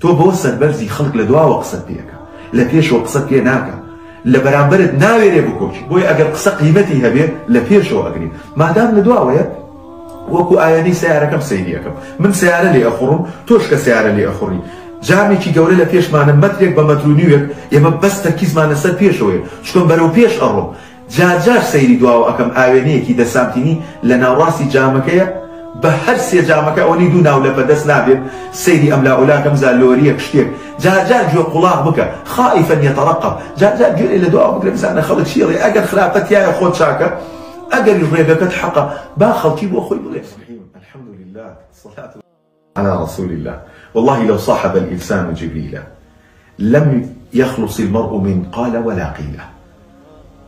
تۆ بۆ سەربەرزی خەڵک لە دواوە قسەت پێەکە، لە پێشەوە قسەت پێ ناکە، لە بەرامبەرت ناوێرێ بکۆچی، بۆی ئەگەر قسە قیمەتی هەبێ لە پێشەوە ئەگری، مادام لە دواوەیە وەکو ئاینەی سیارەکەم سەیریەکەم، من سیارە لێ ئەخوڕم، تۆش کە سیارە لێ ئەخوڕی، جامێکی گەورە لە پێشمانە مەترێک بە مەتر و نیوێک، ئێمە بەس تەرکیزمان لەسەر پێشەوەیە، چکۆم بەرەو پێش ئەڕۆم، جار سەیری دواوە ئەەکەم ئاوێنەیەکی دەسامتینی لە ناوڕاستی جامەکەیە بە هەر سێ جامەکە ئەوەی دوو ناو لە بەدەست نابێت، سەیری ئەم لاولاکەم زالۆریەک شتێک، جار گوێ قوڵاق بکە، خائفا يترقب، جار گوێ لە دواوە بگرە بزانە خەڵک چیڵێ، ئەگەر خراپەتیایە خۆت چاکە، ئەگەر ڕێگەکەت حەقە با خەڵکی بۆ خۆی بڵێ. الحمد لله الصلاة على رسول الله. والله لو صاحب الإنسان جبريل لم يخلص المرء من قال ولا قيل.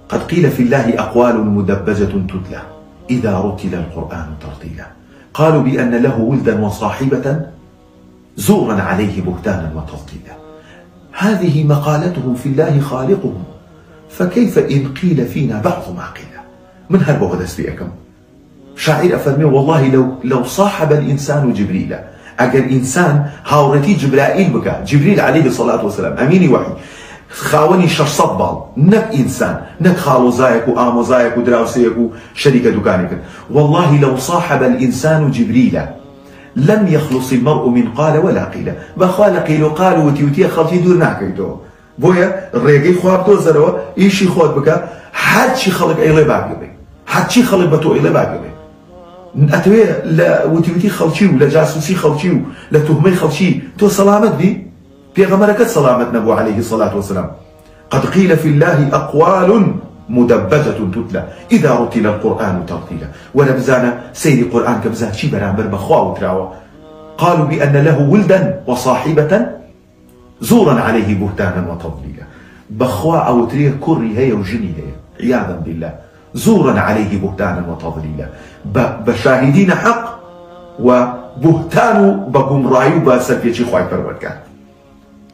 قد قيل في الله أقوال مدبجة تتلى إذا رتل القرآن ترتيلا. قالوا بأن له ولدا وصاحبة زورا عليه بهتانا وتضليلا. هذه مقالتهم في الله خالقهم، فكيف إن قيل فينا بعض ما قيل. من هربوا هذا سبيعكم شاعر أفرمي والله لو صاحب الإنسان جبريل، أجر إنسان هاورتي جبرائيل بكا، جبريل عليه الصلاة والسلام أميني وحي خاوني شرصت بال، نك إنسان، نك خالو زايك وآمو زايك ودراوسيك وشركة دكانك، والله لو صاحب الإنسان جبريل لم يخلص المرء من قال ولا قيل. بخال قيل قالوا وتيوتي خلطي دور ناكيتو بويا الريقي خواب توزروا إيشي خوات بكا حد شي خلق أيلي باقي، حد شي خلق بتو أيلي باقي، أتوي لا وتيوتي خلشيو لا جاسوسي خلشيو لا تهمي خلشي تو سلامت بي بيغمرك سلامت نبو عليه الصلاة والسلام. قد قيل في الله أقوال مدبجة تتلى إذا رتل القرآن ترتيلا. ولبزانا سيد القرآن كبزان شي برامبر بخوا وتراوى. قالوا بأن له ولدا وصاحبة زورا عليه بهتانا وتضليلا. بخوا أو تريه كري هي وجني هي عياذا بالله، زورا عليه بهتانا وتضليلا، بشاهدين حق وبهتان بقمراي وبسفيتي خواي فرودك.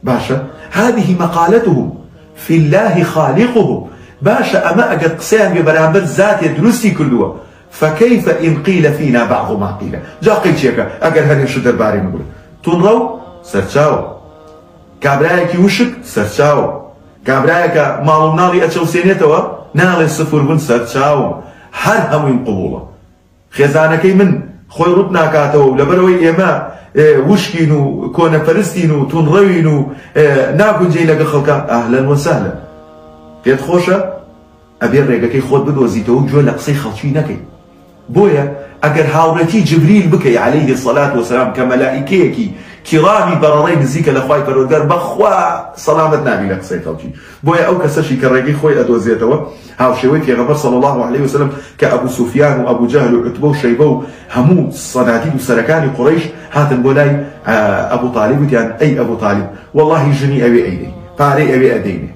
باشا هذه مقالتهم في الله خالقهم، باشا أما أجد قسام ببرامبر ذات يدرسي كلها، فكيف إن قيل فينا بعض ما قيل. جا قيل شيكا أجل هذه شو درباري نقول تنرو سرچاو كابرايك يوشك سرچاو كابرايك مالو نالي أتشو سينيتوا نالي صفر بن سرچاو هر همين قبوله خزانكي من خوي ربنا كاتو لبروي إما وشكينو كون فرستينو تنروينو ناكو جاي لك خلقا أهلا وسهلا قيد خوشة أبير ريقاكي خود بدوزيتو جو لقصي خلشي نكي بويا أجر هاورتي جبريل بكي عليه الصلاة والسلام كملائكيكي كرامي براري نزيك لخواي فرودار بخوا سلامت نابي لقصي خلشي بويا أو كسشي كريقي خوي أدوزيتو هاو شوي في غبر صلى الله عليه وسلم كأبو سفيان وأبو جهل وعتبة وشيبة همو صناديد وسركان قريش هذا بولاي أبو طالب يعني أي أبو طالب والله جني أبي أيدي فاري أبي أديني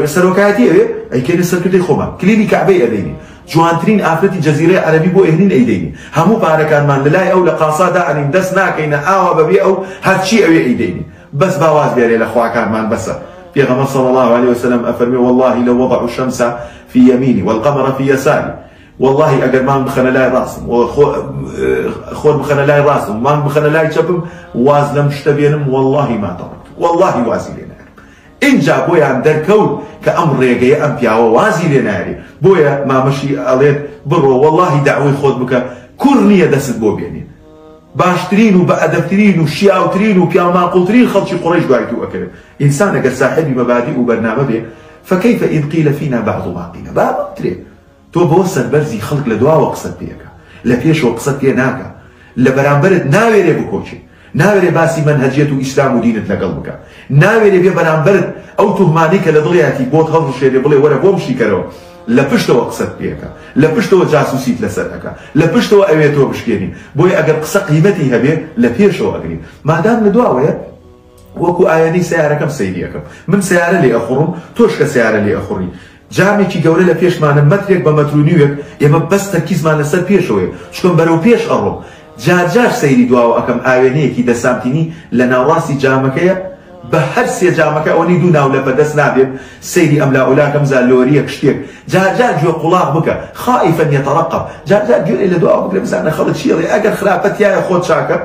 سروكاتي أي كان سركتي خما كليني كعبي أديني جوانترين آفرتي جزيرة عربي بو إهنين أيديني همو باركان من للاي أو لقاصادا عن دسنا كينا آوا ببي أو هاتشي أبي أيديني بس باواز بيري لأخوا كان من بس في غمر صلى الله عليه وسلم أفرمي والله لو وضعوا الشمس في يميني والقمر في يساري والله أجر ما بخنا لاي راسم وخور بخنا لاي راسم ما بخنا لاي شبم وازلم شتبينم والله ما تركت والله وازي لنا إن جا بويا عن دركول كأمر ريقيا أم بيعوا وازي لنا بويا ما مشي عليك برو والله دعوي خود بك كرنية دست بو بيني باشترين وبأدبترين وشياوترين وبياماقلترين خلشي قريش بايتو أكلم إنسان أجر صاحبي مبادئ وبرنامج فكيف إن قيل فينا بعض ما قيل بابا تري تو بوسر برزي خلق لدوا وقصد بيكا لبيش وقصد بيه ناكا لبرامبرد ناويري بكوشي ناويري باسي منهجية إسلام ودينت لقلبك ناويري بيه برامبرد أو تهمانيك لضغياتي بوت هضر شيري بلي ورا بومشي كرو لبشتو قصد بيكا لبشتو جاسوسيت لسرقا لبشتو أويتو بشكيني بوي أجر قصة قيمتي هبيه لبيشو أجري ما دام لدواوية وكو آياني سياركم سيديكم من سيارة لي أخرم توشك سيارة لي أخري جامێکی گەورە لە پێشمانە مەترێک بە مەتر و نیوێک ئێمە بەس تەرکیزمان لەسەر پێشەوەیە چکۆم بەرەو پێش ئەڕۆم جار سەیری دواوە ئەەکەم ئاوێنەیەکی دەسامتینی لە ناوڕاستی جامەکەیە بە هەر سێ جامەکە ئەوەی دوو ناو لە بەدەست نابێت سەیری ئەم لاولاکەم زالۆریەک شتێک جار گوێ قوڵاق بکە خائفا يترقب جار گوێ لە دواوە بگرە بزانە خەڵک چیڵێ ئەگەر خراپەتیایە خۆت چاکە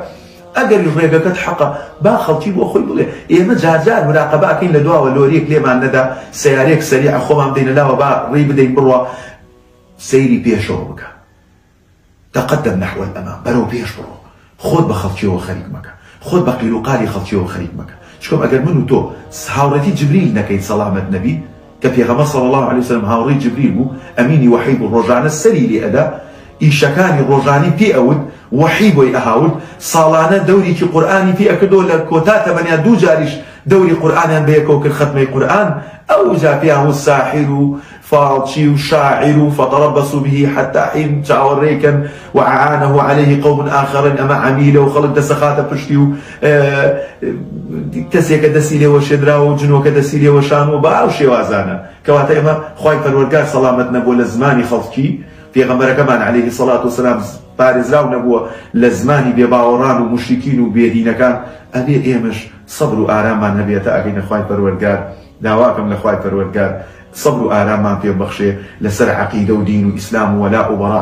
ئەگەر ڕێگەکەت حەقە با خەڵکی بۆ خۆی بڵێ ئێمە جارجار مراقەبەکەین لە دواوە لۆریەک لێمان نەدا سیارەیەک سەریع خۆمان بدەینە لاوە با ڕێی بدەین بڕوە سەیری پێشەوە بکە تقدم نحو الأمام بەرەو پێش بڕۆ خۆت بە خەڵکیەوە خەریک مەکە خۆت بە قیل و قالی خەڵکیەوە خەریک مەکە چکۆم ئەگەر من و تۆ هاوڕێتی جبریل نەکەیت سەڵامەت نەبی کە پێغەمبەر صلی الله عليه وسلم هاوڕێی جبریل بوو ئەمینی وحی بوو ڕۆژانە سەری لێ ئەدا ئیشەکانی ڕۆژانی پێ ئەوت وحی بۆی ئەهاوت ساڵانە دەورێکی قورئانی پێ ئەکردەوە لە کۆتا تەمەنیا دوو جاریش دەوری قورئانیان بەیەکەوە کرد ختمەی قورئان ئەو جا پێیان وت ساحر و فاڵچی و شاعر و فتربصوا به حتى حين چاوەڕێکن وأعانه عليه قوم آخرين ئەمە عەمیلە و خەڵک دەسەخاتە پشتی و کەسێکە دەستی لێوە شێدراوە و جنۆکە دەستی لێوە شانوە بە ئەو شێوازانە کەواتە ئێمە خوای پەروەردگار سەڵامەت نەبووە لە زمانی خەڵکی پێغەمبەرەکەمان عليه الصلاة والسلام پارێزراو نەبووە لە زمانی بێباوەڕان و مشریکین و بێدینەکان ئەبێ ئێمەش سەبر و ئارامان هەبێتە ئەگەینە خوای پەروەردگار داواکەم لە خوای پەروەردگار سەبر و ئارامان پێ بەخشێ لەسەر عەقیدە و دین و ئیسلام و وەلا و بەڕا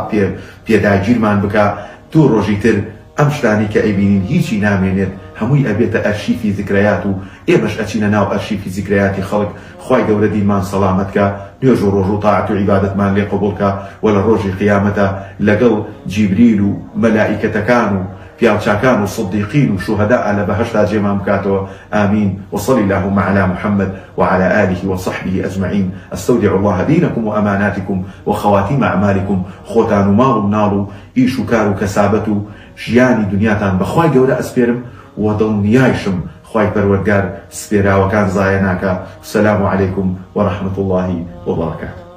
پێداگیرمان بکە دوو ڕۆژی تر ئەم شتانی کە ئەیبینین هیچی نامێنێت هەمووی ئەبێتە ئەرشیفی ذکرەیات و ئێمەش ئەچینە ناو ئەرشیفی ذکرەیاتی خەڵک خوای گەورە دینمان سەڵامەتکە نوێژ و ڕۆژ و تاعەت و عیبادەتمان لێ قبوڵکە و لە ڕۆژی قیامەتە لەگەڵ جیبریل و مەلائیکەتەکان و پیاوچاکان و صدیقین و شوهداء لە بەهەشتا جێمان بکاتەوە آمين وصلي اللهم على محمد وعلى آله وصحبه أجمعين استودع الله دينكم وأماناتكم وخواتيم أعمالكم خوتان و ماڵ و مناڵ و ئیش و کار و کەسابەت و ژیانی دنیاتان بەخوای گەورە ئەسپێرم و دڵنیایشم خوای پەروەردگار سپێراوەکان زایە ناکە. السلام عليكم ورحمة الله وبركاته.